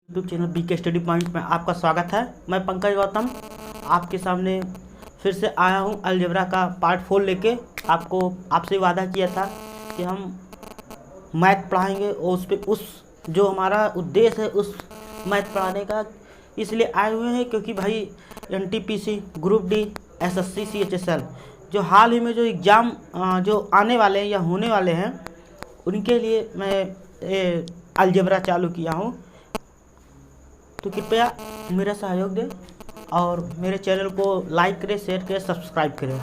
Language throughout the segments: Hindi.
YouTube channel BK study point में आपका स्वागत है। मैं पंकज गौतम आपके सामने फिर से आया हूं अलजेब्रा का पार्ट 4 लेके। आपसे वादा किया था कि हम मैथ पढ़ाएंगे और उस पे जो हमारा उद्देश्य है उस मैथ पढ़ाने का इसलिए आए हुए हैं क्योंकि भाई NTPC group D SSC CHSL जो हाल ही में जो एग्ज़ाम जो आने वाले हैं या होने वाले हैं उनके लिए मैं अलजेब्रा चालू किया हूँ। तो कृपया मेरा सहयोग दें और मेरे चैनल को लाइक करें, शेयर करें, सब्सक्राइब करें।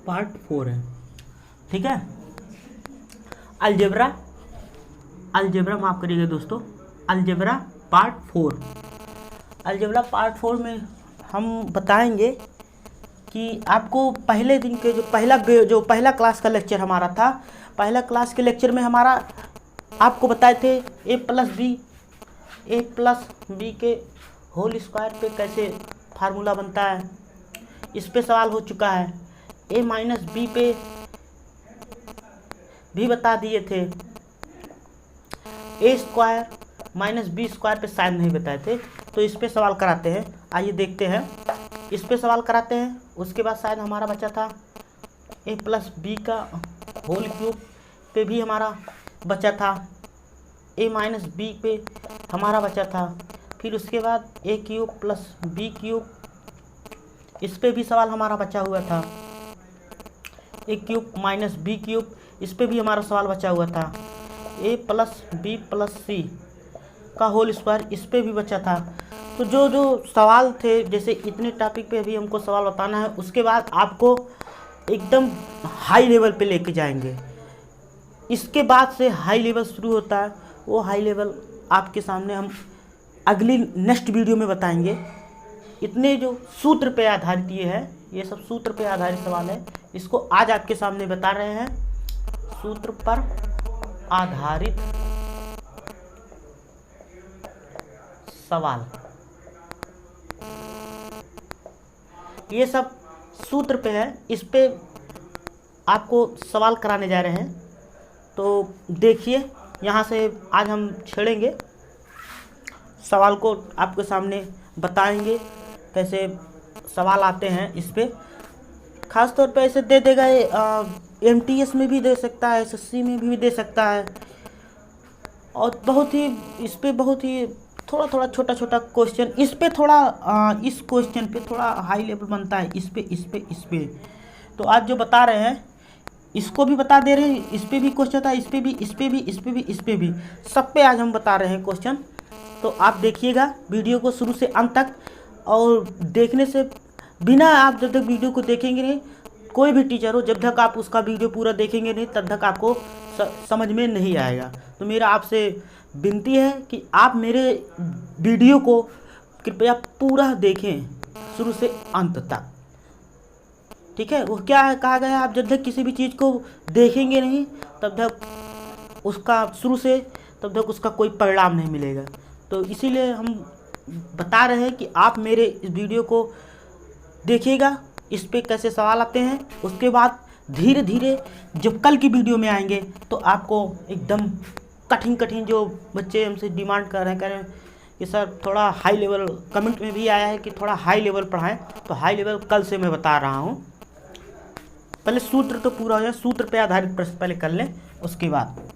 पार्ट 4 है, ठीक है। अलजेब्रा माफ करिएगा दोस्तों, अलजेब्रा पार्ट 4। अलजेब्रा पार्ट 4 में हम बताएंगे कि आपको पहले दिन के जो पहला क्लास का लेक्चर हमारा था, पहला क्लास के लेक्चर में हमारा आपको बताए थे ए प्लस बी के होल स्क्वायर पे कैसे फार्मूला बनता है। इस पे सवाल हो चुका है। ए माइनस बी पे भी बता दिए थे। ए स्क्वायर माइनस बी स्क्वायर पे शायद नहीं बताए थे, तो इस पे सवाल कराते हैं। आइए देखते हैं, इस पे सवाल कराते हैं। उसके बाद शायद हमारा बचा था ए प्लस बी का होल क्यूब पे भी हमारा बचा था। ए माइनस बी पे हमारा बचा था। फिर उसके बाद ए क्यूब प्लस बी क्यूब, इस पे भी सवाल हमारा बचा हुआ था। ए क्यूब माइनस बी क्यूब, इस पे भी हमारा सवाल बचा हुआ था। ए प्लस बी प्लस सी का होल स्क्वायर, इस पे भी बचा था। तो जो सवाल थे, जैसे इतने टॉपिक पे भी हमको सवाल बताना है। उसके बाद आपको एकदम हाई लेवल पे लेके जाएंगे। इसके बाद से हाई लेवल शुरू होता है। वो हाई लेवल आपके सामने हम अगली नेक्स्ट वीडियो में बताएंगे। इतने जो सूत्र पे आधारित ये है, ये सब सूत्र पे आधारित सवाल है। इसको आज आपके सामने बता रहे हैं, सूत्र पर आधारित सवाल। ये सब सूत्र पे है, इस पे आपको सवाल कराने जा रहे हैं। तो देखिए, यहाँ से आज हम छेड़ेंगे सवाल को, आपके सामने बताएंगे कैसे सवाल आते हैं। इस पे खास तौर पे ऐसे दे देगा, एमटीएस में भी दे सकता है, एसएससी में भी दे सकता है। और बहुत ही इस पे बहुत ही थोड़ा छोटा क्वेश्चन, इस पे थोड़ा इस क्वेश्चन पे थोड़ा हाई लेवल बनता है। इस पे तो आज जो बता रहे हैं इसको भी बता दे रहे हैं। इस पे भी क्वेश्चन था, इस पे भी सब पे आज हम बता रहे हैं क्वेश्चन। तो आप देखिएगा वीडियो को शुरू से अंत तक। और देखने से बिना आप जब तक वीडियो को देखेंगे नहीं, कोई भी टीचर हो, जब तक आप उसका वीडियो पूरा देखेंगे नहीं तब तक आपको समझ में नहीं आएगा। तो मेरा आपसे विनती है कि आप मेरे वीडियो को कृपया पूरा देखें शुरू से अंत तक, ठीक है। वो क्या है, कहा गया, आप जब तक किसी भी चीज़ को देखेंगे नहीं तब तक उसका शुरू से तब तक उसका कोई परिणाम नहीं मिलेगा। तो इसीलिए हम बता रहे हैं कि आप मेरे इस वीडियो को देखिएगा, इस पे कैसे सवाल आते हैं। उसके बाद धीरे धीरे जब कल की वीडियो में आएंगे तो आपको एकदम कठिन जो बच्चे हमसे डिमांड कर रहे हैं, कह रहे हैं कि सर थोड़ा हाई लेवल, कमेंट में भी आया है कि थोड़ा हाई लेवल पढ़ाएं, तो हाई लेवल कल से मैं बता रहा हूँ। पहले सूत्र तो पूरा हो जाए, सूत्र पे आधारित प्रश्न पहले कर लें, उसके बाद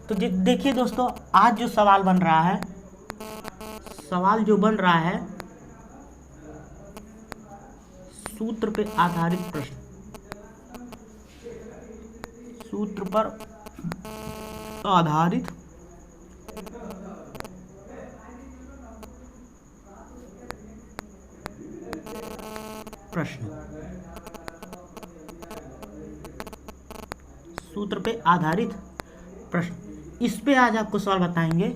तो देखिए दोस्तों, आज जो सवाल बन रहा है, सवाल जो बन रहा है सूत्र पे आधारित प्रश्न, सूत्र पर आधारित प्रश्न। सूत्र पे आधारित प्रश्न, इस पे आज आपको सवाल बताएंगे।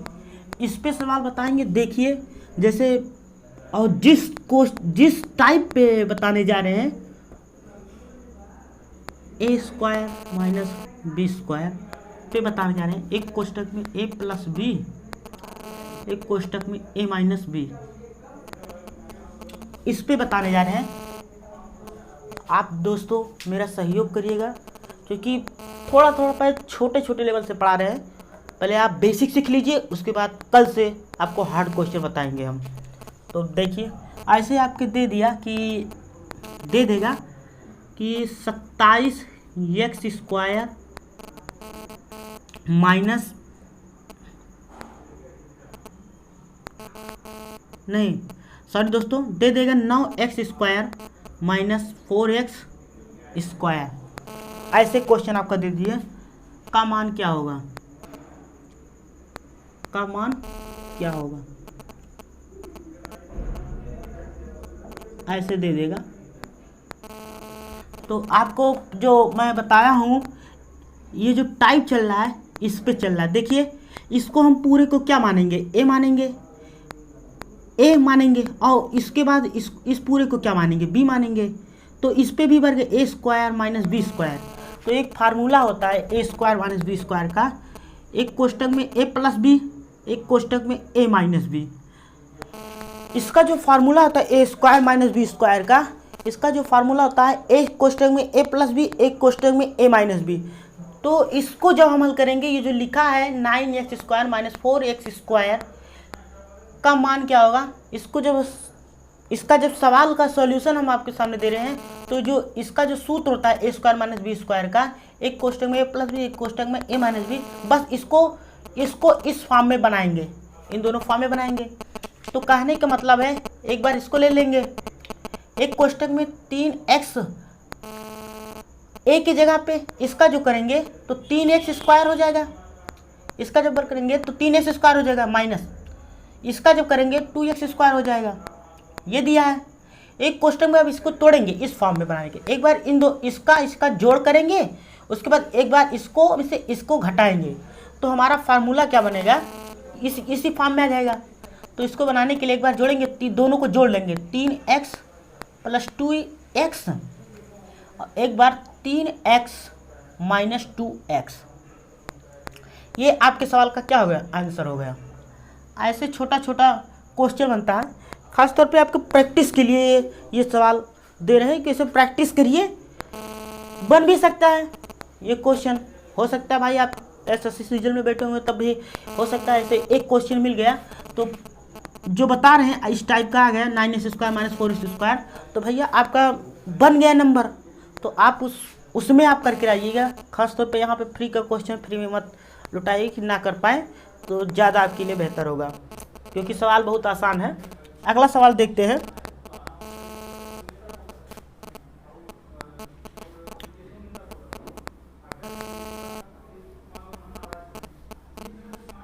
इस पे सवाल बताएंगे, देखिए जैसे, और जिस टाइप पे बताने जा रहे हैं, ए स्क्वायर माइनस बी स्क्वायर पे बताने जा रहे हैं। एक कोष्टक में ए प्लस बी, एक कोष्टक में ए माइनस बी, इस पे बताने जा रहे हैं। आप दोस्तों मेरा सहयोग करिएगा, क्योंकि थोड़ा थोड़ा पहले छोटे छोटे लेवल से पढ़ा रहे हैं। पहले आप बेसिक सीख लीजिए, उसके बाद कल से आपको हार्ड क्वेश्चन बताएंगे हम। तो देखिए ऐसे आपके दे दिया कि दे देगा कि 27x² माइनस, नहीं सॉरी दोस्तों, दे देगा 9x² माइनस 4x²। ऐसे क्वेश्चन आपका दे दिए, का मान क्या होगा, का मान क्या होगा, ऐसे दे देगा। तो आपको जो मैं बताया हूँ, ये जो टाइप चल रहा है इस पे चल रहा है। देखिए इसको हम पूरे को क्या मानेंगे, ए मानेंगे, ए मानेंगे, और इसके बाद इस पूरे को क्या मानेंगे, बी मानेंगे। तो इस पे भी वर्ग ए स्क्वायर माइनस बी स्क्वायर। तो एक फार्मूला होता है A square minus B square का, एक कोष्टक में ए प्लस बी, एक कोष्टक में ए माइनस बी। इसका जो फार्मूला होता है A square minus B square का, इसका जो फार्मूला होता है एक कोष्टक में ए प्लस बी, एक कोष्टक में ए माइनस बी। तो इसको जब हम हल करेंगे, ये जो लिखा है 9x² माइनस 4x² का मान क्या होगा, इसको जब जब सवाल का सॉल्यूशन हम आपके सामने दे रहे हैं, तो जो इसका जो सूत्र होता है A square minus B square का, एक कोष्टक में ए प्लस बी, एक कोष्टक में ए माइनस बी, बस इसको इस फॉर्म में बनाएंगे, इन दोनों फॉर्म में बनाएंगे। तो कहने का मतलब है, एक बार इसको ले लेंगे, एक कोष्टक में 3x, ए की जगह पे इसका जो करेंगे तो 3x² हो जाएगा, इसका जब वर्ग करेंगे तो 3x² हो जाएगा, माइनस इसका जब करेंगे 2x² हो जाएगा। ये दिया है। एक कोष्टक में अब इसको तोड़ेंगे, इस फॉर्म में बनाएंगे। एक बार इन दो इसका जोड़ करेंगे, उसके बाद एक बार इसको घटाएंगे, तो हमारा फार्मूला क्या बनेगा, इसी फॉर्म में आ जाएगा। तो इसको बनाने के लिए एक बार जोड़ेंगे, दोनों को जोड़ लेंगे, 3x प्लस 2x, और एक बार 3x माइनस 2x। ये आपके सवाल का क्या हो गया, आंसर हो गया। ऐसे छोटा छोटा क्वेश्चन बनता है, खासतौर पे आपके प्रैक्टिस के लिए ये सवाल दे रहे हैं कि इसे प्रैक्टिस करिए, बन भी सकता है ये क्वेश्चन। हो सकता है भाई आप एसएससी सीजन में बैठे होंगे तब भी हो सकता है ऐसे एक क्वेश्चन मिल गया, तो जो बता रहे हैं इस टाइप का आ गया 9x² माइनस 4x², तो भैया आपका बन गया नंबर। तो आप उसमें आप करके आइएगा। खासतौर पे यहाँ पे फ्री का क्वेश्चन फ्री में मत लुटाइए कि ना कर पाए, तो ज़्यादा आपके लिए बेहतर होगा, क्योंकि सवाल बहुत आसान है। अगला सवाल देखते हैं।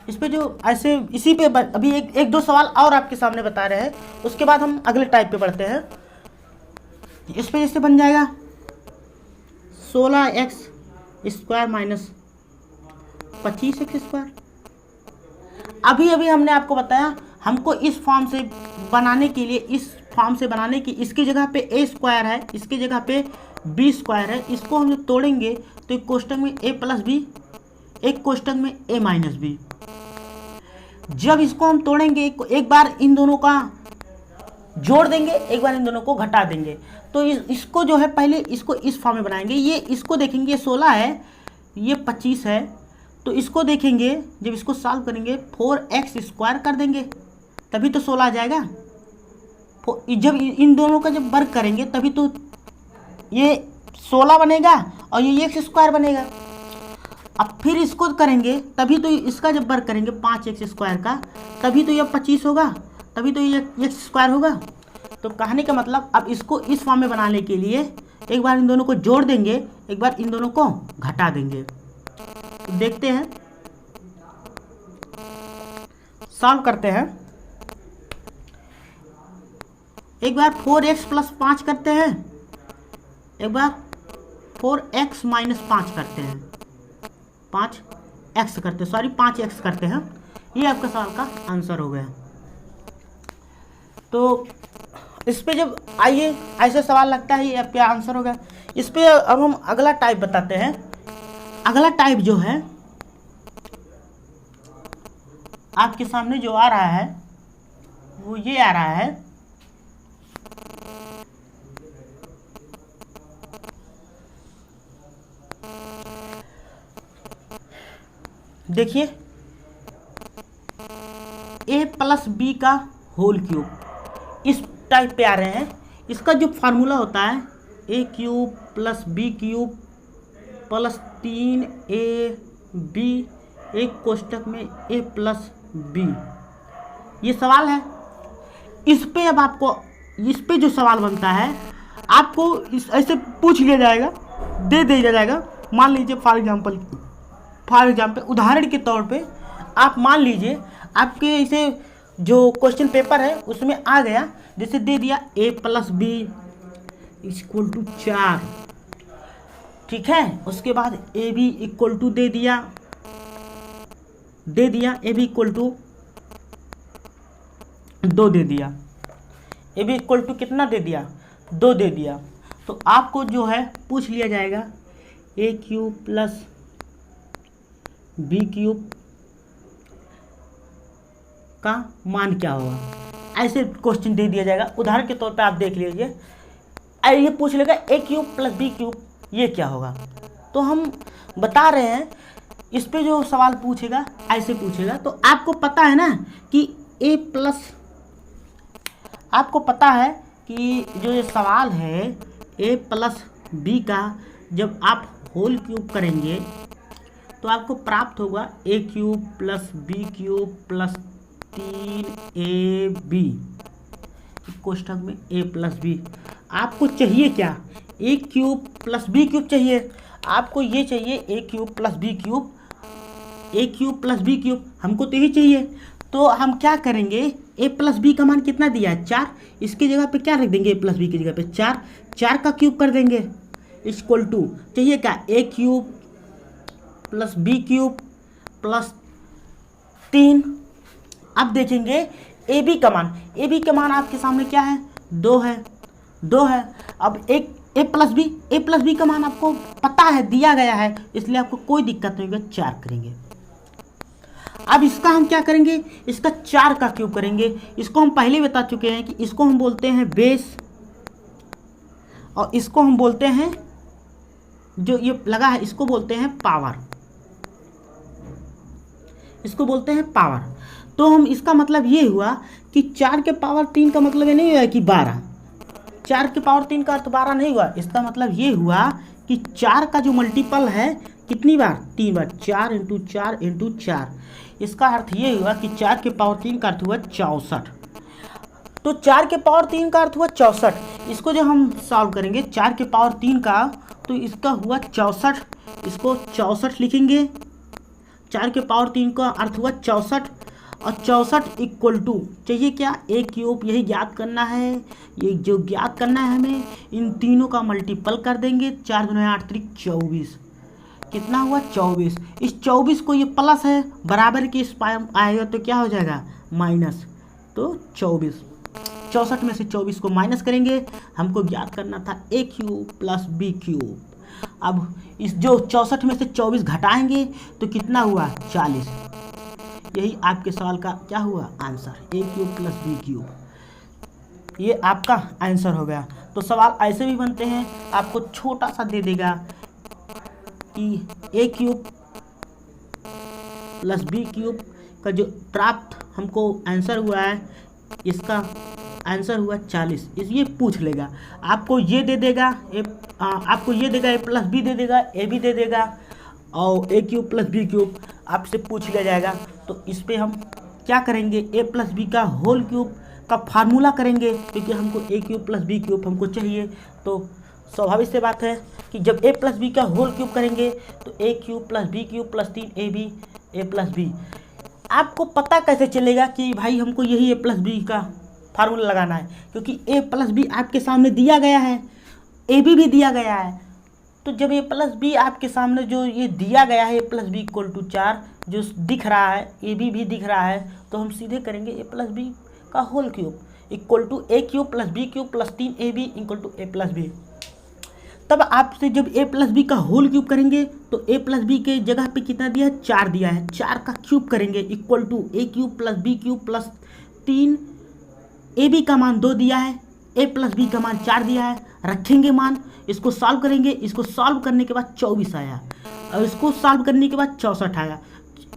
इस पे जो ऐसे इसी पे अभी एक दो सवाल और आपके सामने बता रहे हैं, उसके बाद हम अगले टाइप पे बढ़ते हैं। इस पे जैसे बन जाएगा 16x² माइनस 25x²। अभी हमने आपको बताया, हमको इस फॉर्म से बनाने के लिए, इसकी जगह पे a स्क्वायर है, इसकी जगह पे b स्क्वायर है, इसको हम जब तोड़ेंगे तो एक कोष्टक में a प्लस बी, एक कोष्टक में a माइनस बी। जब इसको हम तोड़ेंगे, एक बार इन दोनों का जोड़ देंगे, एक बार इन दोनों को घटा देंगे। तो इसको जो है पहले इसको इस फॉर्म में बनाएंगे। ये इसको देखेंगे 16 है, ये 25 है, तो इसको देखेंगे जब इसको सॉल्व करेंगे 4x² कर देंगे, तभी तो 16 आ जाएगा। जब इन दोनों का जब वर्ग करेंगे तभी तो ये 16 बनेगा और ये x² बनेगा। अब फिर इसको करेंगे तभी तो इसका जब वर्ग करेंगे 5x² का, तभी तो ये 25 होगा, तभी तो ये x² होगा। तो कहने का मतलब अब इसको इस फॉर्म में बनाने के लिए एक बार इन दोनों को जोड़ देंगे, एक बार इन दोनों को घटा देंगे। तो देखते हैं, सॉल्व करते हैं। एक बार 4x प्लस 5 करते हैं, एक बार 4x माइनस 5 करते हैं। 5x करते, सॉरी 5x करते हैं। ये आपका सवाल का आंसर हो गया। तो इस पे जब आइए ऐसे सवाल लगता है ये आपका आंसर होगा। इस पे अब हम अगला टाइप बताते हैं। अगला टाइप जो है आपके सामने जो आ रहा है वो ये आ रहा है। देखिए a+b का होल क्यूब इस टाइप पे आ रहे हैं। इसका जो फार्मूला होता है a³ + b³ + 3ab एक कोष्टक में a+b। ये सवाल है। इस पे अब आपको इस पे जो सवाल बनता है आपको इस ऐसे पूछ लिया जाएगा, दे दिया जाएगा। मान लीजिए फॉर एग्जाम्पल उदाहरण के तौर पे आप मान लीजिए आपके इसे जो क्वेश्चन पेपर है उसमें आ गया, जैसे दे दिया a+b = 4, ठीक है। उसके बाद ab = दे दिया ab = 2 दे दिया, ab = कितना दे दिया, 2 दे दिया। तो आपको जो है पूछ लिया जाएगा a³ + b³ का मान क्या होगा। ऐसे क्वेश्चन दे दिया जाएगा। उदाहरण के तौर पे आप देख लीजिए, ये पूछ लेगा a³ + b³ ये क्या होगा। तो हम बता रहे हैं इस पे जो सवाल पूछेगा ऐसे पूछेगा। तो आपको पता है ना कि आपको पता है कि जो ये सवाल है a+b का जब आप होल क्यूब करेंगे तो आपको प्राप्त होगा a³ + b³ + 3ab कोष्ठक में a+b। आपको चाहिए क्या, a³ + b³ चाहिए। आपको ये चाहिए a³ + b³, a³ + b³ हमको तो यही चाहिए। तो हम क्या करेंगे, a+b का मान कितना दिया है 4, इसकी जगह पे क्या रख देंगे, a+b की जगह पे 4 का क्यूब कर देंगे = चाहिए क्या a³ + b³ + 3। अब देखेंगे ab का मान आपके सामने क्या है, 2 है। अब a+b का मान आपको पता है, दिया गया है, इसलिए आपको कोई दिक्कत नहीं होगी, 4 करेंगे। अब इसका हम क्या करेंगे, इसका 4 का क्यूब करेंगे। इसको हम पहले बता चुके हैं कि इसको हम बोलते हैं बेस और इसको हम बोलते हैं, जो ये लगा है इसको बोलते हैं पावर, इसको बोलते हैं पावर। तो हम इसका मतलब ये हुआ कि 4 के पावर 3 का मतलब ये नहीं हुआ कि 12, 4 के पावर 3 का अर्थ 12 नहीं हुआ। इसका मतलब ये हुआ कि 4 का जो मल्टीपल है कितनी बार, 3 बार, 4 × 4 × 4। इसका अर्थ ये हुआ कि 4 के पावर 3 का अर्थ हुआ 64। तो 4 के पावर 3 का अर्थ हुआ 64। इसको जो हम सॉल्व करेंगे 4 के पावर 3 का, तो इसका हुआ 64। इसको 64 लिखेंगे। 4 के पावर 3 का अर्थ हुआ 64 और 64 = चाहिए क्या, a³। यही ज्ञात करना है, ये जो ज्ञात करना है हमें, इन तीनों का मल्टीपल कर देंगे। 4 × 8 = 24। कितना हुआ, 24। इस 24 को ये प्लस है, बराबर के इस आएगा तो क्या हो जाएगा, माइनस। तो 24, 64 में से 24 को माइनस करेंगे। हमको ज्ञात करना था a³ + b³। अब इस जो 64 में से 24 घटाएंगे तो कितना हुआ, 40। यही आपके सवाल का क्या हुआ, आंसर, a³ + b³। ये आपका आंसर हो गया। तो सवाल ऐसे भी बनते हैं, आपको छोटा सा दे देगा कि a³ + b³ का जो प्राप्त हमको आंसर हुआ है, इसका आंसर हुआ 40। ये पूछ लेगा, आपको ये दे देगा, आपको ये देगा a+b दे देगा, ab दे देगा और a³ + b³ आपसे पूछ लिया जाएगा। तो इस पे हम क्या करेंगे, a+b का होल क्यूब का फार्मूला करेंगे, क्योंकि हमको a³ + b³ हमको चाहिए। तो स्वाभाविक से बात है कि जब a+b का होल क्यूब करेंगे तो a³ + b³ + 3ab a+b। आपको पता कैसे चलेगा कि भाई हमको यही a+b का फार्मूला लगाना है, क्योंकि a+b आपके सामने दिया गया है, ab भी दिया गया है। तो जब ए प्लस बी आपके सामने जो ये दिया गया है A plus B equal to 4 जो दिख रहा है, ए बी भी दिख रहा है, तो हम सीधे करेंगे ए प्लस बी का whole cube equal to a cube plus B cube plus 3ab equal to a plus b. तब आपसे जब ए प्लस बी का होल क्यूब करेंगे तो ए प्लस बी के जगह पे कितना दिया है, 4 दिया है, 4 का क्यूब करेंगे equal to a cube plus B cube plus 3 A b का मान 2 दिया है, ए प्लस बी का मान 4 दिया है, रखेंगे मान, इसको सॉल्व करेंगे, इसको सॉल्व करने के बाद 24 आया और इसको सॉल्व करने के बाद 64 आया।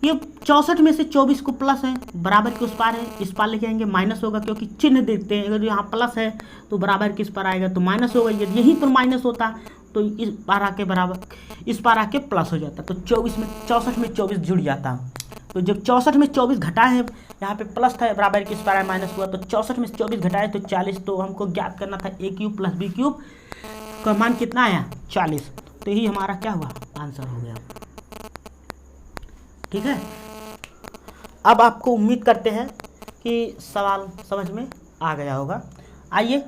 ये 64 में से 24 को प्लस है, बराबर के उस पार है, इस पार लेके आएंगे माइनस होगा क्योंकि चिन्ह देखते हैं, अगर यहाँ प्लस है तो बराबर किस पर आएगा तो माइनस होगा, यदि यहीं पर माइनस होता तो इस पार आके बराबर इस पार आके प्लस हो जाता, तो 64 में 24 जुड़ जाता। तो जब 64 में 24 घटा है, यहाँ पे प्लस था बराबर किस पर आया माइनस हुआ, तो 64 में 24 घटाए तो 40, तो हमको ज्ञात करना था ए क्यूब प्लस बी क्यूब का मान कितना आया 40, तो यही हमारा क्या हुआ आंसर हो गया। ठीक है, अब आपको उम्मीद करते हैं कि सवाल समझ में आ गया होगा। आइए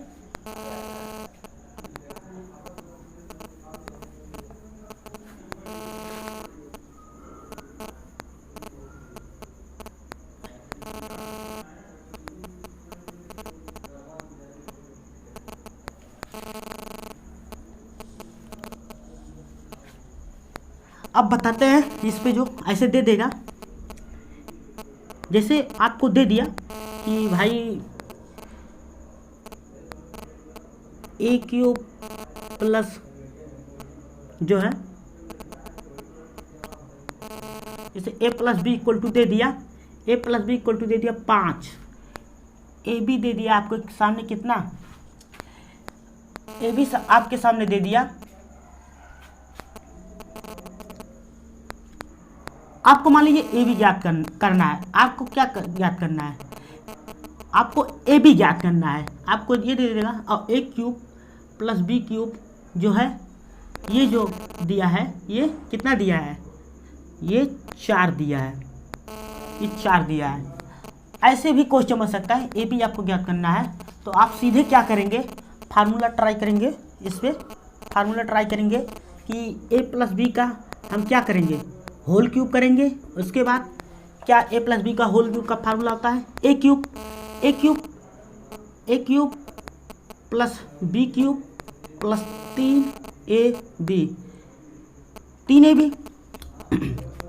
अब बताते हैं इस पे, जो ऐसे दे देगा, जैसे आपको दे दिया कि भाई ए क्यूब प्लस जो है, जैसे ए प्लस बी इक्वल टू दे दिया, ए प्लस बी इक्वल टू दे दिया 5, ए बी दे दिया आपको सामने कितना, ए बी आपके सामने दे दिया, आपको मान लीजिए ए बी ज्ञात करना है, आपको क्या ज्ञात करना है, आपको ए बी ज्ञात करना है, आपको ये दे देगा और ए क्यूब प्लस बी क्यूब जो है, ये जो दिया है ये कितना दिया है, ये 4 दिया है, ये 4 दिया है। ऐसे भी क्वेश्चन बन सकता है, ए बी आपको ज्ञात करना है तो आप सीधे क्या करेंगे, फार्मूला ट्राई करेंगे, इस पर फार्मूला ट्राई करेंगे कि ए प्लस बी का हम क्या करेंगे होल क्यूब करेंगे, उसके बाद क्या ए प्लस बी का होल क्यूब का फार्मूला होता है A cube plus B cube plus 3ab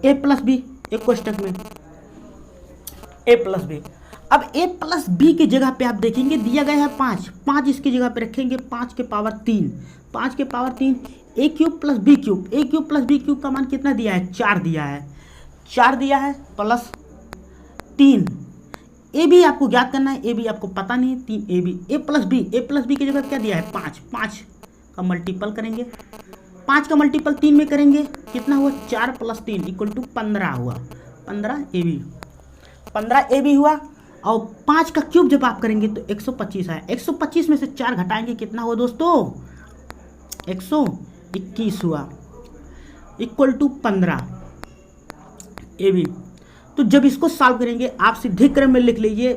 A plus B एक क्वेश्चन में ए प्लस बी। अब ए प्लस बी की जगह पे आप देखेंगे दिया गया है 5 इसकी जगह पे रखेंगे 5 के power 3 a cube plus B cube का मान कितना दिया है 4 दिया है प्लस 3 ए बी आपको ज्ञात करना है, ए बी आपको पता नहीं, 3 ए बी ए प्लस बी की जगह क्या दिया है 5 का मल्टीपल करेंगे, 5 का मल्टीपल 3 में करेंगे कितना हुआ 4 प्लस 3 इक्वल टू 15 हुआ, 15 ए बी हुआ। और 5 का क्यूब जब आप करेंगे तो 125 आया, 125 में से 4 घटाएंगे कितना हुआ दोस्तों 121 हुआ इक्वल टू 15 ए बी। तो जब इसको सॉल्व करेंगे आप सीधे क्रम में लिख लीजिए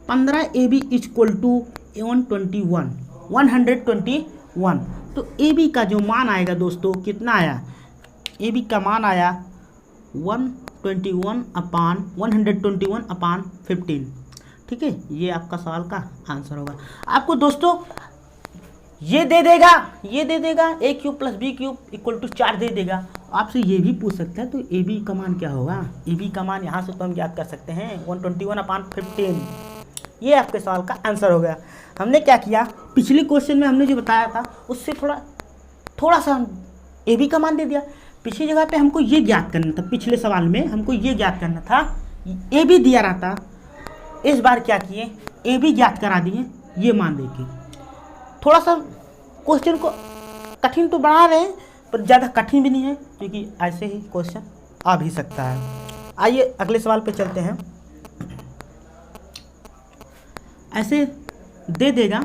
15 ए बी इक्वल टू 121। तो ए बी का जो मान आएगा दोस्तों कितना आया, ए बी का मान आया 121/15। ठीक है, ये आपका सवाल का आंसर होगा। आपको दोस्तों ये दे देगा A cube plus B cube equal to 4 दे देगा, आपसे ये भी पूछ सकता है तो ए बी का मान क्या होगा, ए बी का मान यहाँ से तो हम याद कर सकते हैं 121/15। ये आपके सवाल का आंसर हो गया। हमने क्या किया, पिछले क्वेश्चन में हमने जो बताया था उससे थोड़ा सा ए बी का मान दे दिया, पिछली जगह पे हमको ये ज्ञात करना था, पिछले सवाल में हमको ये ज्ञात करना था, ए बी दिया रहता, इस बार क्या किए ए बी ज्ञात करा दिए ये मान देके। थोड़ा सा क्वेश्चन को कठिन तो बना रहे हैं पर ज़्यादा कठिन भी नहीं है क्योंकि ऐसे ही क्वेश्चन आ भी सकता है। आइए अगले सवाल पे चलते हैं। ऐसे दे देगा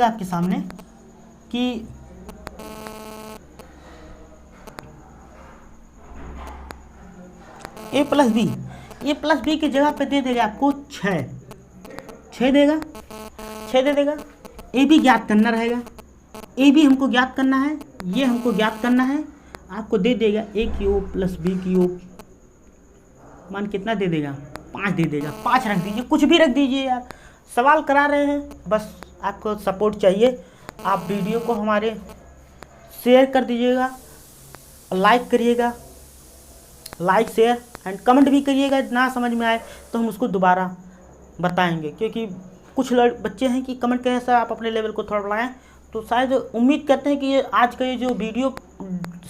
आपके सामने कि ए प्लस बी की जगह पे दे देगा आपको 6 6 देगा, 6 दे देगा। ए बी ज्ञात करना रहेगा, ए बी हमको ज्ञात करना है, ये हमको ज्ञात करना है। आपको दे देगा A cube plus B cube, मान कितना दे देगा, 5 दे देगा। 5 रख दीजिए, कुछ भी रख दीजिए यार, सवाल करा रहे हैं, बस आपको सपोर्ट चाहिए। आप वीडियो को हमारे शेयर कर दीजिएगा, लाइक करिएगा, लाइक शेयर एंड कमेंट भी करिएगा। ना समझ में आए तो हम उसको दोबारा बताएंगे, क्योंकि कुछ बच्चे हैं कि कमेंट करें सर आप अपने लेवल को थोड़ा बढ़ाएं, तो शायद उम्मीद करते हैं कि ये आज का ये जो वीडियो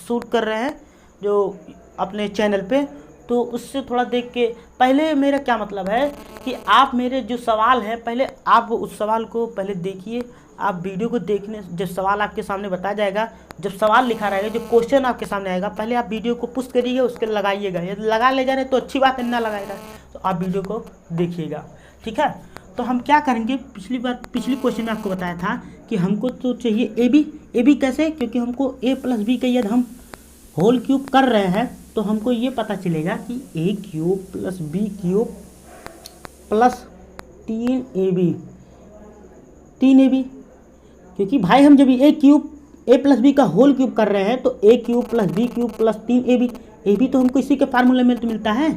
शूट कर रहे हैं जो अपने चैनल पे, तो उससे थोड़ा देख के पहले मेरा क्या मतलब है कि आप मेरे जो सवाल है पहले आप उस सवाल को पहले देखिए। आप वीडियो को देखने, जब सवाल आपके सामने बताया जाएगा, जब सवाल लिखा रहेगा, जो क्वेश्चन आपके सामने आएगा, पहले आप वीडियो को पुश करिएगा, उसके लगाइएगा। यदि लगा ले जा रहे तो अच्छी बात है, ना लगाएगा तो आप वीडियो को देखिएगा, ठीक है। तो हम क्या करेंगे, पिछली क्वेश्चन में आपको बताया था कि हमको तो चाहिए ए बी कैसे, क्योंकि हमको ए प्लस बी का यदि हम होल क्यूब कर रहे हैं तो हमको ये पता चलेगा कि A cube plus B cube plus 3ab, क्योंकि भाई हम जब A cube A plus B का होल क्यूब कर रहे हैं तो A cube plus B cube plus 3ab, A B तो हमको इसी के फार्मूले में तो मिलता है,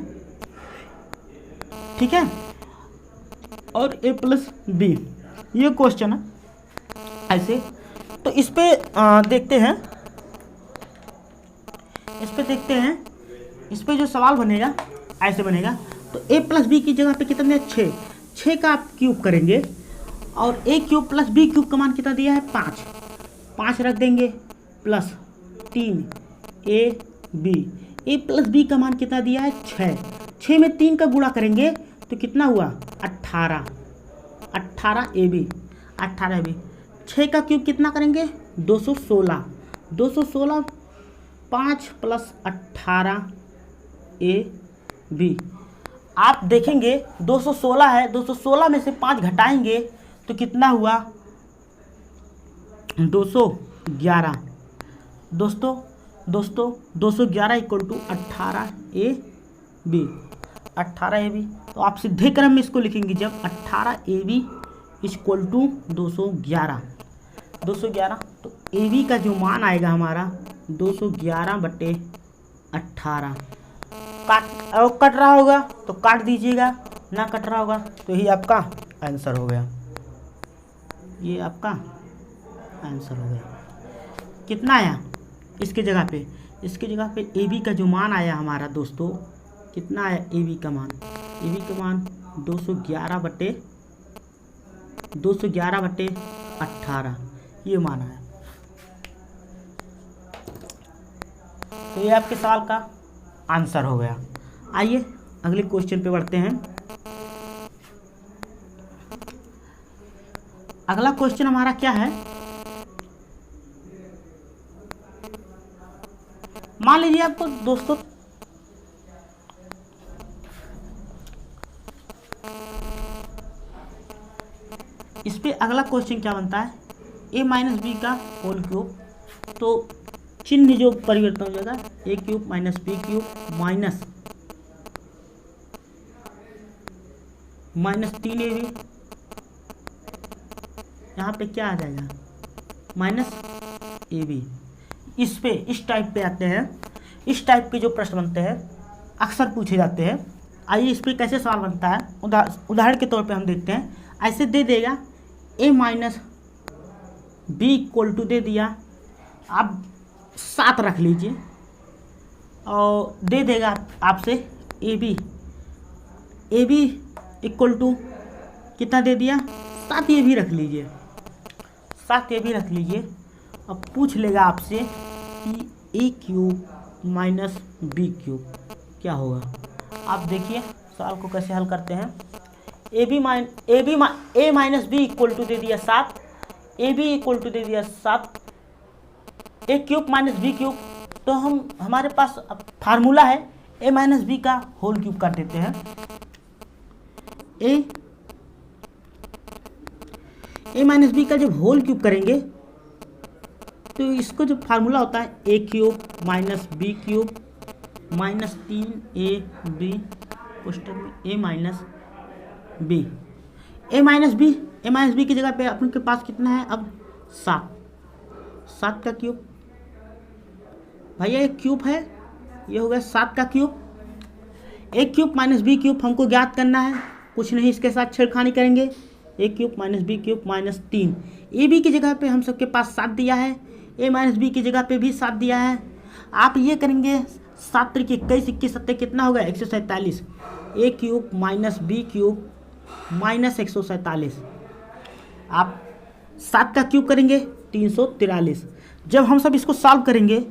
ठीक है। और ए प्लस बी, ये क्वेश्चन है ऐसे। तो इस पे देखते हैं, इस पे जो सवाल बनेगा ऐसे बनेगा। तो ए प्लस बी की जगह पे कितने, 6 का आप क्यूब करेंगे, और ए क्यूब प्लस बी क्यूब का मान कितना दिया है, 5 रख देंगे, plus 3ab, A plus B का मान कितना दिया है, 6 में 3 का गुणा करेंगे तो कितना हुआ, 18ab, 6 का क्यूब कितना करेंगे, 216, 5 प्लस 18ab। आप देखेंगे 216 है, 216 में से 5 घटाएंगे तो कितना हुआ, 211। दोस्तों 211 इक्वल टू 18ab। तो आप सीधे क्रम में इसको लिखेंगे, जब 18ab इक्वल टू 211, तो ab का जो मान आएगा हमारा 211/18। कट रहा होगा तो काट दीजिएगा, ना कट रहा होगा तो यही आपका आंसर हो गया, ये आपका आंसर हो गया। कितना आया इसके जगह पे, ए बी का जो मान आया हमारा दोस्तों, कितना आया ए बी का मान, 211/18 ये मान आया। तो ये आपके सवाल का आंसर हो गया। आइए अगले क्वेश्चन पे बढ़ते हैं। अगला क्वेश्चन हमारा क्या है, मान लीजिए आपको दोस्तों इस पे अगला क्वेश्चन क्या बनता है, ए माइनस बी का होल क्यूब, तो चिन्ह जो परिवर्तन हो जाएगा, A cube minus B cube minus 3ab, यहाँ पे क्या आ जाएगा, माइनस ab। इस टाइप पे आते हैं, इस टाइप के जो प्रश्न बनते हैं अक्सर पूछे जाते हैं। आइए इस पे कैसे सवाल बनता है, उदाहरण के तौर पे हम देखते हैं। ऐसे दे देगा a minus B equal to दे दिया, आप 7 रख लीजिए, और दे देगा आपसे ए बी इक्वल टू कितना दे दिया, 7 ये भी रख लीजिए, अब पूछ लेगा आपसे कि A cube minus B cube क्या होगा। आप देखिए सवाल को कैसे हल करते हैं। ए माइनस बी इक्वल टू दे दिया 7, ए बी इक्वल टू दे दिया 7, ए क्यूब माइनस बी क्यूब, तो हमारे पास फार्मूला है ए माइनस बी का होल क्यूब कर देते हैं। ए माइनस बी का जब होल क्यूब करेंगे तो इसको जो फार्मूला होता है A cube minus B cube minus 3ab क्वेश्चन में A minus B. A minus B की जगह पे अपन के पास कितना है अब 7 का क्यूब। भैया एक क्यूब है, ये हो गया 7 का क्यूब। ए क्यूब माइनस बी क्यूब हमको ज्ञात करना है, कुछ नहीं इसके साथ छेड़खानी करेंगे। A cube minus B cube minus 3। A B की जगह पे हम सबके पास 7 दिया है, ए माइनस बी की जगह पे भी 7 दिया है। आप ये करेंगे 7 तरीके 21 21 सत्ते कितना होगा 147। A cube minus B cube minus 147। आप 7 का क्यूब करेंगे 343। जब हम सब इसको सॉल्व करेंगे,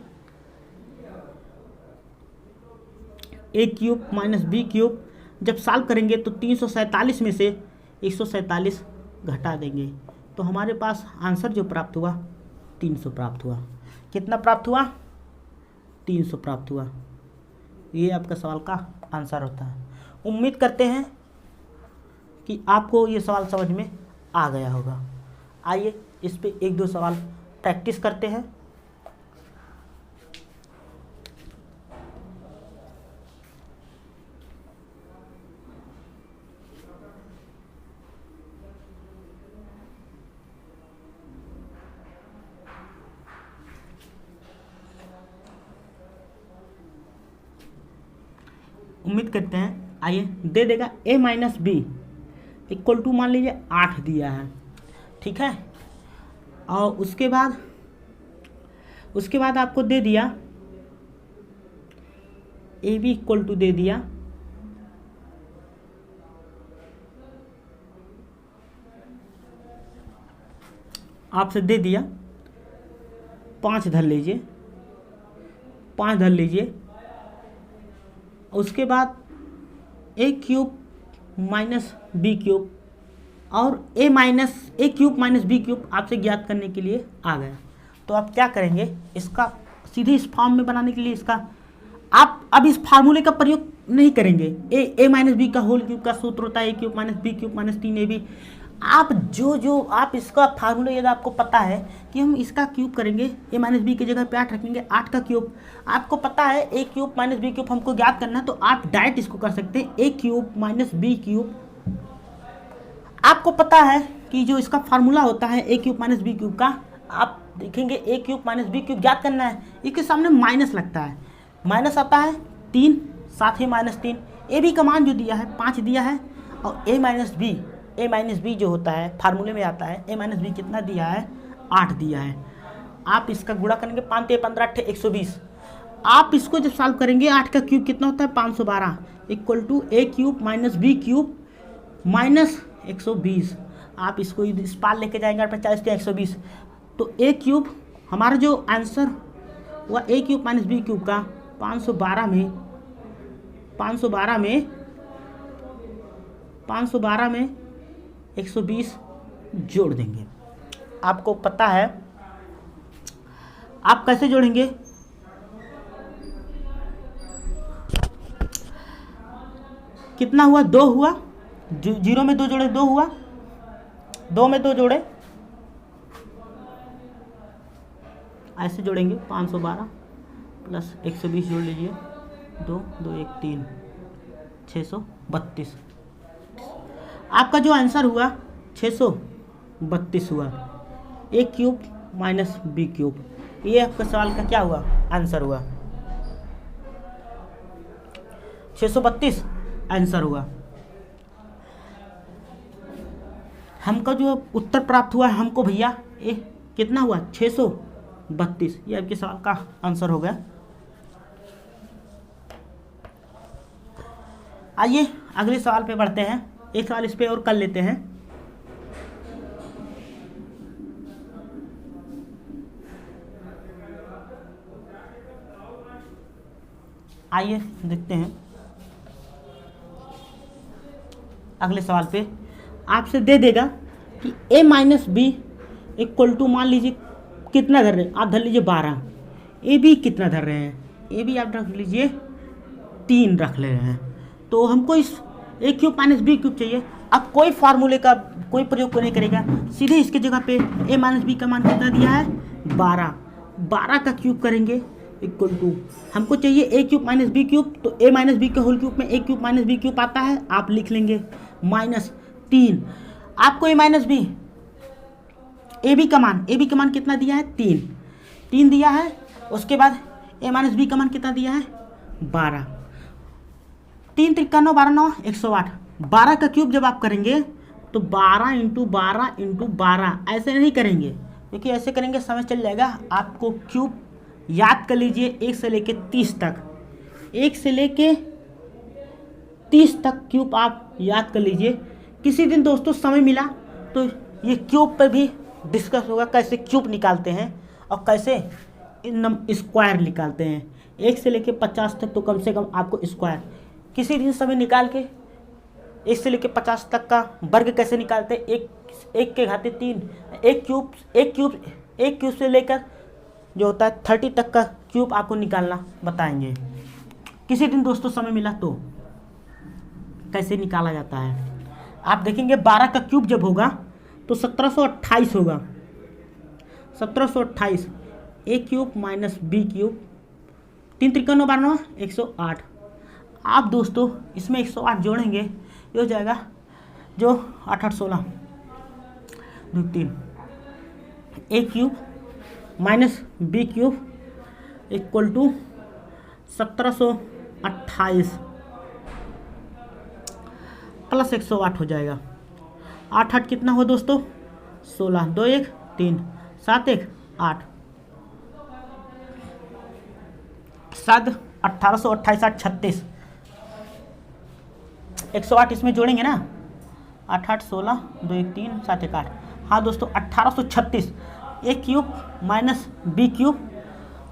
A cube minus B cube जब सॉल्व करेंगे तो 347 में से 147 घटा देंगे तो हमारे पास आंसर जो प्राप्त हुआ 300 प्राप्त हुआ। कितना प्राप्त हुआ? 300 प्राप्त हुआ। ये आपका सवाल का आंसर होता है। उम्मीद करते हैं कि आपको ये सवाल समझ में आ गया होगा। आइए इस पे 1-2 सवाल प्रैक्टिस करते हैं। उम्मीद करते हैं, आइए दे देगा ए माइनस बी इक्वल टू मान लीजिए 8 दिया है, ठीक है। और उसके बाद आपको दे दिया ए बी इक्वल टू दे दिया आपसे दे दिया 5 धर लीजिए, 5 धर लीजिए। उसके बाद ए क्यूब माइनस बी क्यूब और ए क्यूब माइनस बी क्यूब आपसे ज्ञात करने के लिए आ गया। तो आप क्या करेंगे, इसका सीधे इस फॉर्म में बनाने के लिए इसका आप अब इस फार्मूले का प्रयोग नहीं करेंगे। ए माइनस बी का होल क्यूब का सूत्र होता है A cube minus B cube minus 3ab। आप जो आप इसका फार्मूला यदि आपको पता है कि हम इसका क्यूब करेंगे, ए माइनस बी की जगह पे 8 रखेंगे, 8 का क्यूब आपको पता है A cube minus B cube हमको ज्ञात करना है, तो आप डायरेक्ट इसको कर सकते हैं ए क्यूब माइनस बी क्यूब। आपको पता है कि जो इसका फार्मूला होता है A cube minus B cube का, आप देखेंगे ए क्यूब माइनस बी क्यूब ज्ञात करना है, इसके सामने माइनस लगता है, माइनस आता है 3 साथ ही माइनस 3। ए बी का मान जो दिया है 5 दिया है और ए माइनस बी जो होता है फार्मूले में आता है ए माइनस बी कितना दिया है 8 दिया है। आप इसका गुणा करेंगे 5 × 15 = 120। आप इसको जब सॉल्व करेंगे 8 का क्यूब कितना होता है 512 equal to a cube minus B cube minus 120। आप इसको इस पार लेके जाएंगे 50 × 120 तो ए क्यूब हमारा जो आंसर हुआ ए क्यूब माइनस बी क्यूब का 512 में 120 जोड़ देंगे। आपको पता है आप कैसे जोड़ेंगे, कितना हुआ 2 हुआ, 0 में 2 जोड़े 2 हुआ, 2 में 2 जोड़े ऐसे जोड़ेंगे 512 प्लस 120 जोड़ लीजिए 2 2 1 3 632। आपका जो आंसर हुआ 632 हुआ ए क्यूब माइनस बी क्यूब। ये आपका सवाल का क्या हुआ आंसर हुआ 632 आंसर हुआ। हमको जो उत्तर प्राप्त हुआ हमको भैया ए कितना हुआ 632। ये आपके सवाल का आंसर हो गया। आइए अगले सवाल पे बढ़ते हैं, एक सवाल इस पे और कर लेते हैं। आइए देखते हैं अगले सवाल पे। आपसे दे देगा कि ए माइनस बी इक्वल टू मान लीजिए कितना धर रहे हैं, आप धर लीजिए 12। ए बी कितना धर रहे हैं, ए बी आप रख लीजिए 3 रख ले रहे हैं। तो हमको इस ए क्यूब माइनस बी क्यूब चाहिए। अब कोई फार्मूले का कोई प्रयोग नहीं करेगा, सीधे इसके जगह पे ए माइनस बी का मान कितना दिया है 12 का क्यूब करेंगे इक्वल टू हमको चाहिए ए क्यूब माइनस बी क्यूब। तो ए माइनस बी के होल क्यूब में ए क्यूब माइनस बी क्यूब आता है, आप लिख लेंगे -3। आपको ए माइनस बी, ए बी का मान कितना दिया है, 3 दिया है। उसके बाद ए माइनस बी का मान कितना दिया है, 12। 3 त्रिका 9, 12 9 108। 12 का क्यूब जब आप करेंगे तो 12 × 12 × 12 ऐसे नहीं करेंगे, क्योंकि ऐसे करेंगे समय चल जाएगा। आपको क्यूब याद कर लीजिए 1 से लेके 30 तक, 1 से लेके 30 तक क्यूब आप याद कर लीजिए। किसी दिन दोस्तों समय मिला तो ये क्यूब पर भी डिस्कस होगा, कैसे क्यूब निकालते हैं और कैसे स्क्वायर निकालते हैं। 1 से लेके 50 तक तो कम से कम आपको स्क्वायर किसी दिन समय निकाल के 1 से लेके 50 तक का वर्ग कैसे निकालते हैं, 1 के घाते 3, एक क्यूब से लेकर जो होता है 30 तक का क्यूब आपको निकालना बताएंगे। किसी दिन दोस्तों समय मिला तो कैसे निकाला जाता है आप देखेंगे। 12 का क्यूब जब होगा तो 1728 होगा, 1728। A cube minus B cube, 3 त्रिका 9 12 108। आप दोस्तों इसमें 108 जोड़ेंगे, ये हो जाएगा जो 8 8 16 2 3। A cube minus B cube equal to 1728 plus 108 हो जाएगा। 8 8 कितना हो दोस्तों, 16 2 1 3 7 1 8 7 1828 8 36 108 इसमें जोड़ेंगे ना, 8 8 16 2 1 3 7 1 8। हाँ दोस्तों 1836। ए क्यूब माइनस बी क्यूब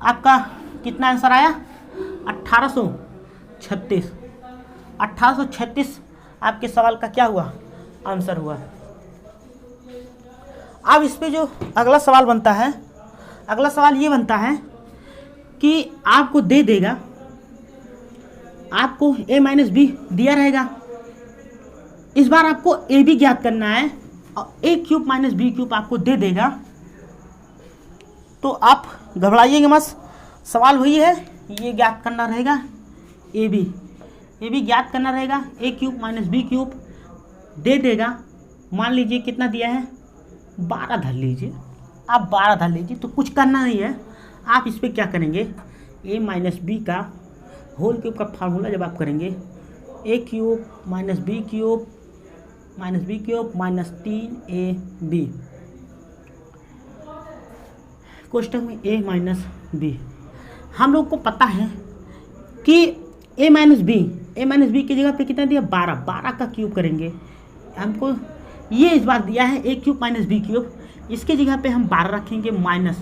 आपका कितना आंसर आया, 1836। 1836 आपके सवाल का क्या हुआ, आंसर हुआ। अब इस पे जो अगला सवाल बनता है, अगला सवाल ये बनता है कि आपको दे देगा, आपको ए माइनस बी दिया रहेगा। इस बार आपको ए बी ज्ञात करना है और ए क्यूब माइनस बी क्यूब आपको दे देगा। तो आप घबराइएगा मत, सवाल वही है, ये ज्ञात करना रहेगा ए बी ज्ञात करना रहेगा। ए क्यूब माइनस बी क्यूब दे देगा। मान लीजिए कितना दिया है, 12 धर लीजिए, आप 12 धर लीजिए। तो कुछ करना नहीं है, आप इस पर क्या करेंगे, ए माइनस बी का होल क्यूब का फार्मूला जब आप करेंगे, A cube minus B cube minus 3ab कोष्टक में ए माइनस बी। हम लोग को पता है कि ए माइनस बी की जगह पे कितना दिया, 12 का क्यूब करेंगे। हमको ये इस बार दिया है A cube minus B cube, इसके जगह पे हम 12 रखेंगे माइनस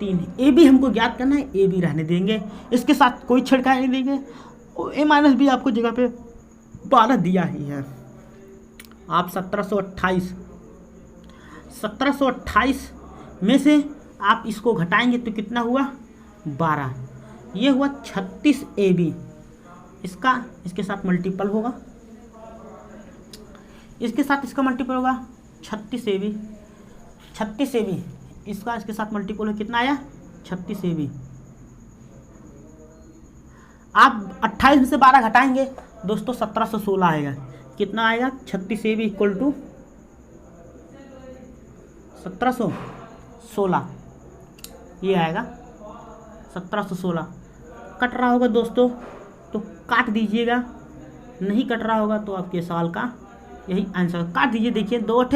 3। ए बी हमको ज्ञात करना है, ए बी रहने देंगे, इसके साथ कोई छिड़काव नहीं देंगे। और ए माइनस बी आपको जगह पे 12 दिया ही है। आप 1728 में से आप इसको घटाएंगे तो कितना हुआ, 12। ये हुआ 36ab। इसके साथ मल्टीपल होगा, इसके साथ इसका मल्टीपल होगा 36ab। इसके साथ मल्टीपल हो कितना आया, 36ab। आप 28 में से 12 घटाएंगे दोस्तों 1716 आएगा। कितना आएगा, 36ab इक्वल टू 1716, ये आएगा 1716। कट रहा होगा दोस्तों तो काट दीजिएगा, नहीं कट रहा होगा तो आपके सवाल का यही आंसर। काट दीजिए, देखिए 2 8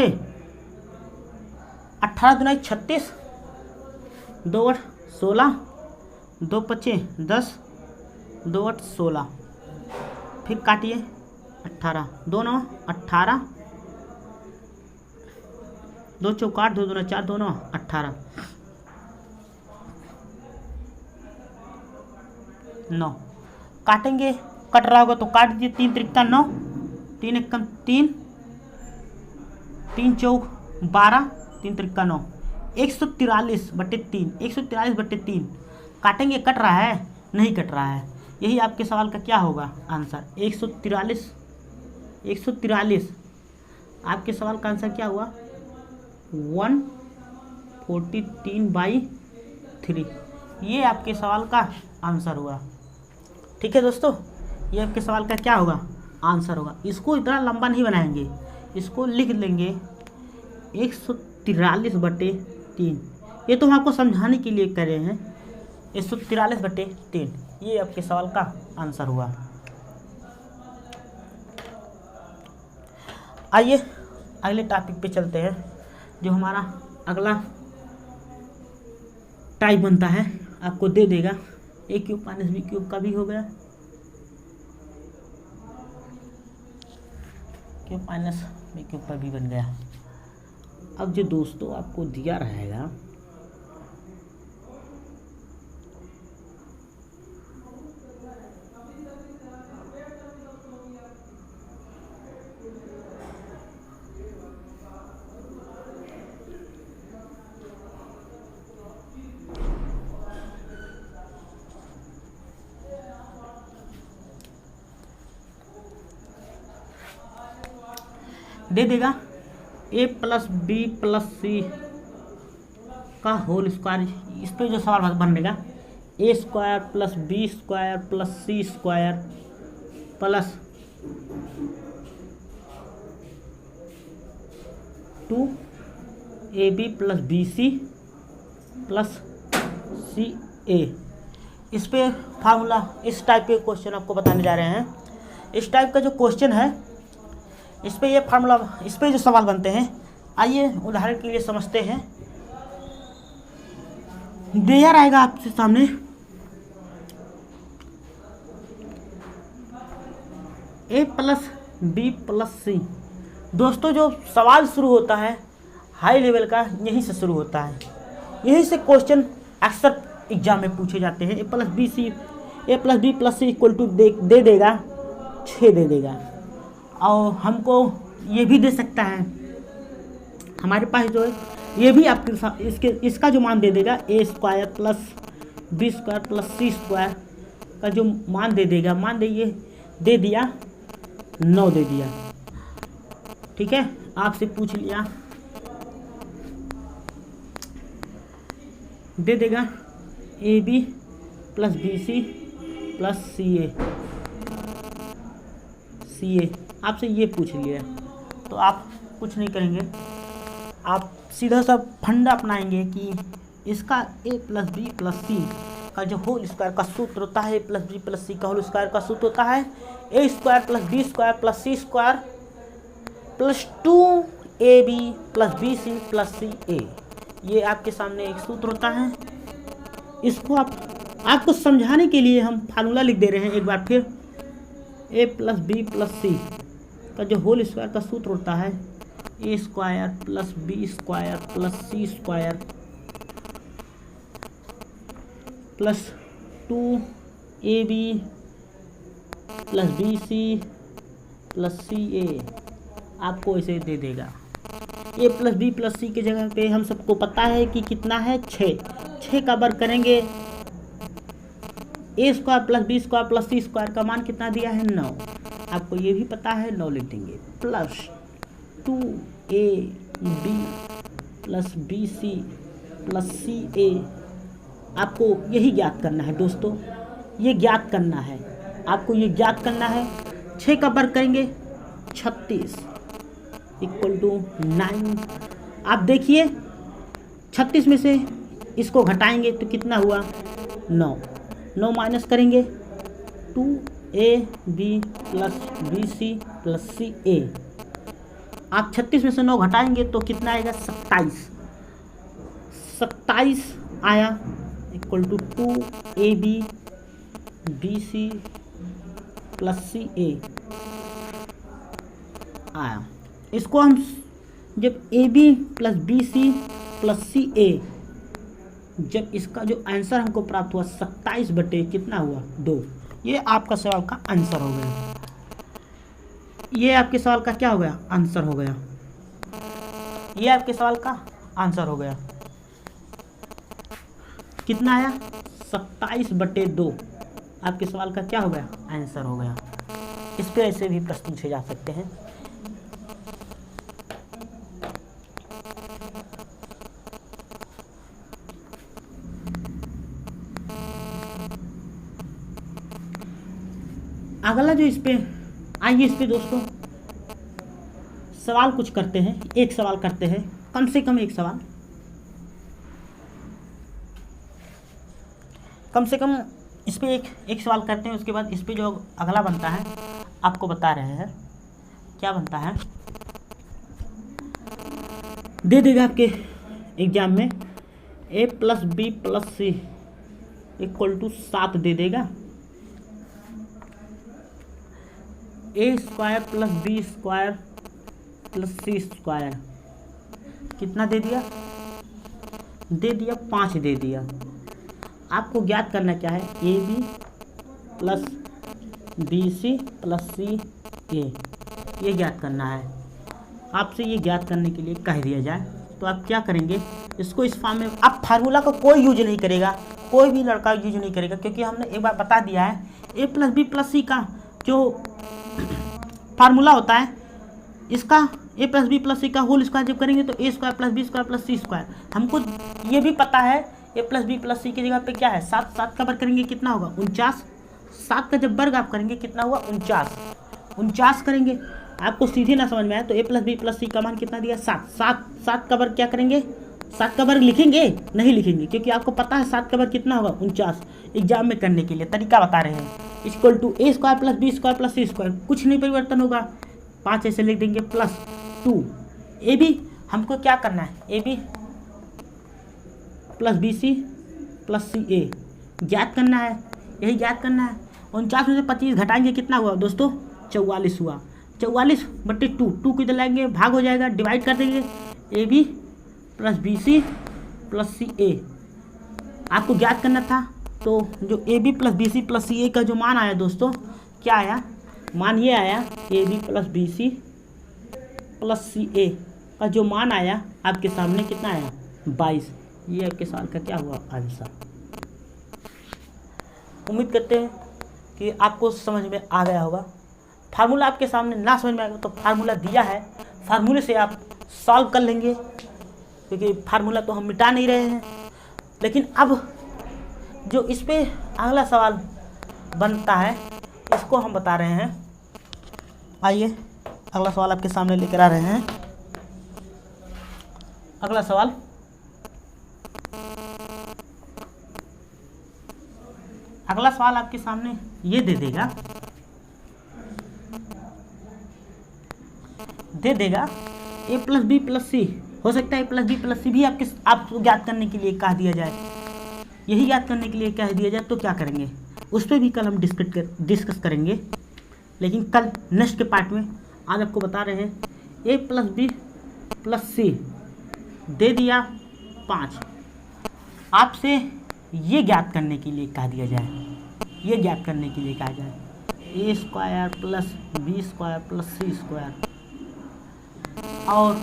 18 दुना 36, 2 8 16, 2 5 10, 2 8 16। फिर काटिए 18, 2 9 18, 2 चौक 8, 2 दूना 4, 2 9 18, 9। काटेंगे, कट रहा होगा तो काट दीजिए। 3 त्रिका 9, 3 एक कम 3, 3 चौक 12, 3 त्रिका 9, 143/3, 143/3। काटेंगे, कट रहा है, नहीं कट रहा है। यही आपके सवाल का क्या होगा आंसर, 143। आपके सवाल का आंसर क्या हुआ, 143/3। ये आपके सवाल का आंसर हुआ। ठीक है दोस्तों, ये आपके सवाल का क्या होगा, आंसर होगा। इसको इतना लंबा नहीं बनाएंगे, इसको लिख लेंगे 143/3। ये तो हम आपको समझाने के लिए कर रहे हैं। 143/3 ये आपके सवाल का आंसर हुआ। आइए अगले टॉपिक पे चलते हैं। जो हमारा अगला टाइप बनता है आपको दे देगा a³ - b³ का भी हो गया, क्यूब माइनस b³ का भी बन गया। अब जो दोस्तों आपको दिया रहेगा दे देगा a + b + c का होल स्क्वायर। इस पे जो सवाल बनेगा a² + b² + c² plus 2ab + bc + ca। इस पे फार्मूला, इस टाइप के क्वेश्चन आपको बताने जा रहे हैं। इस टाइप का जो क्वेश्चन है इस पे ये फार्मूला, इस पे जो सवाल बनते हैं, आइए उदाहरण के लिए समझते हैं। दिया रहेगा आपके सामने a + b + c। दोस्तों जो सवाल शुरू होता है हाई लेवल का यहीं से शुरू होता है, यहीं से क्वेश्चन अक्सर एग्जाम में पूछे जाते हैं। a + b + c = दे देगा 6 दे देगा, और हमको ये भी दे सकता है, हमारे पास जो है ये भी आपके इसका जो मान दे देगा a² + b² + c² का जो मान दे देगा, मान दे दिया 9 दे दिया। ठीक है, आपसे पूछ लिया, दे देगा ab + bc + ca। आपसे ये पूछ लिया तो आप कुछ नहीं करेंगे, आप सीधा सा फंडा अपनाएंगे कि इसका a + b + c का जो होल स्क्वायर का सूत्र होता है, a + b + c का होल स्क्वायर का सूत्र होता है a² + b² + c² + 2ab + bc + ca। ये आपके सामने एक सूत्र होता है। इसको आपको समझाने के लिए हम फार्मूला लिख दे रहे हैं एक बार फिर। a + b + c का जो होल स्क्वायर का सूत्र होता है a² + b² + c² + 2ab + bc + ca। आपको ऐसे दे देगा। a + b + c की जगह पे हम सबको पता है कि कितना है 6 का वर्ग करेंगे, a² + b² + c² का मान कितना दिया है 9, आपको ये भी पता है 9 लिख देंगे, प्लस 2ab + bc + ca। आपको यही ज्ञात करना है दोस्तों, ये ज्ञात करना है, आपको ये ज्ञात करना है। 6 का वर्ग करेंगे 36 = 9। आप देखिए 36 में से इसको घटाएंगे तो कितना हुआ 9 माइनस करेंगे 2ab + bc + ca। आप 36 में से 9 घटाएंगे तो कितना आएगा 27 आया = 2ab bc + ca आया। इसको हम जब ab + bc + ca, जब इसका जो आंसर हमको प्राप्त हुआ 27 बटे कितना हुआ 2, ये आपका सवाल का आंसर हो गया। ये आपके सवाल का क्या हो गया आंसर हो गया, ये आपके सवाल का आंसर हो गया। कितना आया 27 बटे 2 आपके सवाल का क्या हो गया आंसर हो गया। इस पे ऐसे भी प्रश्न पूछे जा सकते हैं। अगला जो इस पे आइए, इस पे दोस्तों सवाल कुछ करते हैं, एक सवाल करते हैं। कम से कम एक सवाल, कम से कम इस पर एक सवाल करते हैं। उसके बाद इस पर जो अगला बनता है आपको बता रहे हैं क्या बनता है। दे देगा आपके एग्जाम में a plus B plus C equal to 7 दे देगा। A square plus B square plus C square कितना दे दिया? दे दिया 5 दे दिया। आपको ज्ञात करना क्या है? A B plus B C plus C A, ये ज्ञात करना है। आपसे ये ज्ञात करने के लिए कह दिया जाए तो आप क्या करेंगे? इसको इस फॉर्म में, आप फार्मूला का कोई यूज नहीं करेगा, कोई भी लड़का यूज नहीं करेगा, क्योंकि हमने एक बार बता दिया है A plus B plus C का जो फार्मूला होता है, इसका A plus B plus C का होल स्क्वायर जब करेंगे तो A square plus B square plus C square. हमको ये भी पता है A plus B plus C की जगह पे क्या है? 7, 7 का वर्ग करेंगे कितना होगा? 49। 7 का जब वर्ग आप करेंगे कितना हुआ? 49 करेंगे। आपको सीधे ना समझ में आया तो ए प्लस बी प्लस सी का मान कितना दिया? 7। 7 का वर्ग क्या करेंगे? 7 का वर्ग लिखेंगे? नहीं लिखेंगे, क्योंकि आपको पता है 7 का वर्ग कितना होगा? 49। एग्जाम में करने के लिए तरीका बता रहे हैं। Equal to A square plus B square plus C square, कुछ नहीं परिवर्तन होगा, 5 ऐसे लिख देंगे प्लस 2। ए बी हमको क्या करना है? A B plus B C plus C A ज्ञात करना है, यही ज्ञात करना है। 49 में से 25 घटाएंगे कितना हुआ दोस्तों? 44 हुआ। 44/2, 2 को इधर लाएंगे भाग हो जाएगा, डिवाइड कर देंगे। A B plus B C plus C A आपको ज्ञात करना था। तो जो A B plus B C plus C A का जो मान आया दोस्तों, क्या आया? मान ये आया A B plus B C plus C A का जो मान आया आपके सामने कितना आया? 22। ये आपके सवाल का क्या हुआ? आंसर। उम्मीद करते हैं कि आपको समझ में आ गया होगा। फार्मूला आपके सामने ना समझ में आएगा तो फार्मूला दिया है, फार्मूले से आप सॉल्व कर लेंगे, क्योंकि फार्मूला तो हम मिटा नहीं रहे हैं। लेकिन अब जो इस पे अगला सवाल बनता है इसको हम बता रहे हैं। आइए अगला सवाल आपके सामने लेकर आ रहे हैं। अगला सवाल, अगला सवाल आपके सामने ये दे देगा ए प्लस बी प्लस सी। हो सकता है ए प्लस बी प्लस सी भी आपको ज्ञात करने के लिए कह दिया जाए, यही ज्ञात करने के लिए कह दिया जाए तो क्या करेंगे? उस पर भी कल हम डिस्कस करेंगे, लेकिन कल नेक्स्ट के पार्ट में। आज आपको बता रहे हैं ए प्लस बी प्लस सी दे दिया 5, आपसे ये ज्ञात करने के लिए कह दिया जाए, ये ज्ञात करने के लिए कहा जाए A square plus B square plus C square और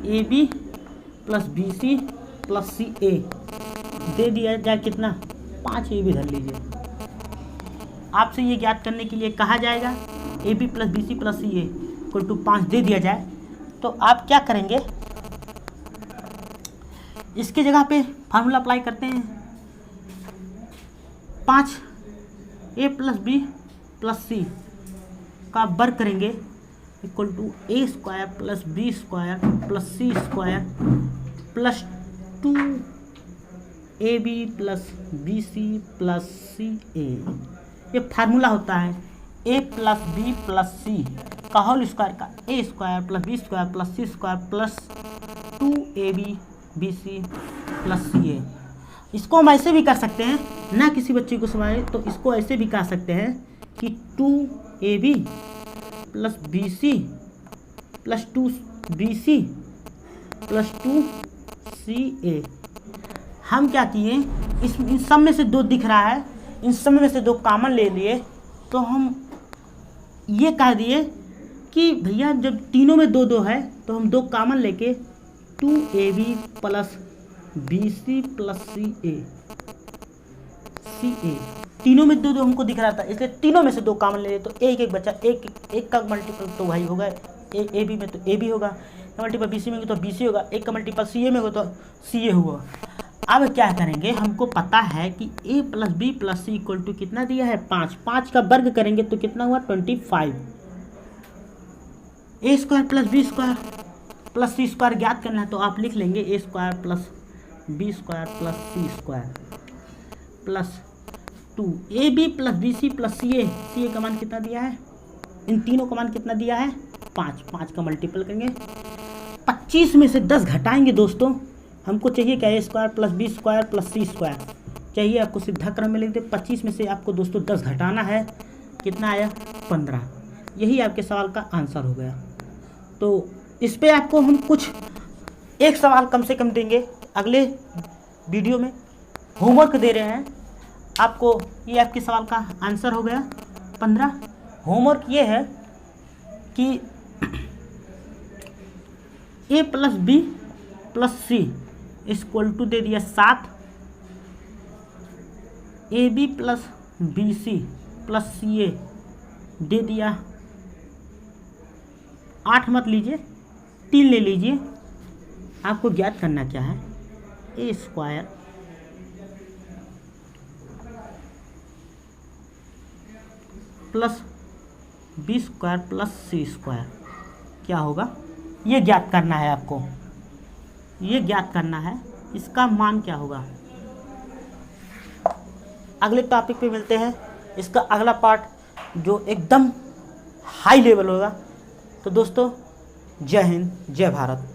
A B plus B C plus C A दे दिया जाए कितना? 5। ये भी धर लीजिए। आपसे ये ज्ञात करने के लिए कहा जाएगा a B plus B C plus C a equal to 5 दे दिया जाए तो आप क्या करेंगे? इसकी जगह पे फार्मूला अप्लाई करते हैं। 5 A plus B plus C का वर्ग करेंगे equal to A square plus B square plus C square plus 2 A B plus B C plus C A. ये फार्मूला होता है A plus B plus C का होल स्क्वायर का A square plus B square plus C square plus 2 A B B C plus C A. इसको हम ऐसे भी कर सकते हैं, ना किसी बच्चे को समझ तो इसको ऐसे भी कह सकते हैं कि 2 A B plus B C plus 2 b C plus 2 c a. हम क्या किए, इन सब में से 2 दिख रहा है, इन सब में से 2 कॉमन ले लिए, तो हम ये कह दिए कि भैया जब तीनों में 2 है तो हम 2 कॉमन लेके 2ab plus bc plus ca तीनों में 2 हमको दिख रहा था, इसलिए तीनों में से 2 कॉमन ले लिए तो एक बचा, एक का मल्टीपल तो वही होगा, ए बी में तो ए बी होगा, मल्टीपल बी सी में तो बी सी होगा, एक का मल्टीपल सी ए में होगा तो सी ए हुआ। अब क्या करेंगे, हमको पता है कि a plus B plus C equal to कितना दिया है 5, 5 का वर्ग करेंगे तो कितना हुआ 25। A square plus B square plus C square ज्ञात करना है तो आप लिख लेंगे A square plus B square plus C square plus 2ab plus B C plus C A का मान कितना दिया है, इन तीनों का मान कितना दिया है 5 का मल्टीपल करेंगे, 25 में से 10 घटाएंगे दोस्तों, हमको चाहिए क्या A square plus B square plus C square चाहिए आपको, सीधा क्रम में लिख दे। 25 में से आपको दोस्तों 10 घटाना है, कितना आया 15। यही आपके सवाल का आंसर हो गया। तो इस पे आपको हम कुछ एक सवाल कम से कम देंगे अगले वीडियो में, होमवर्क दे रहे हैं आपको। ये आपके सवाल का आंसर हो गया 15। होमवर्क ये है कि A plus B plus C equal to दे दिया 7, A B plus B C plus C A दे दिया 8, मत लीजिए 3 ले लीजिए। आपको ज्ञात करना क्या है, A square plus B square plus C square क्या होगा, ये ज्ञात करना है आपको, ये ज्ञात करना है इसका मान क्या होगा। अगले टॉपिक पे मिलते हैं, इसका अगला पार्ट जो एकदम हाई लेवल होगा। तो दोस्तों जय हिंद जय भारत।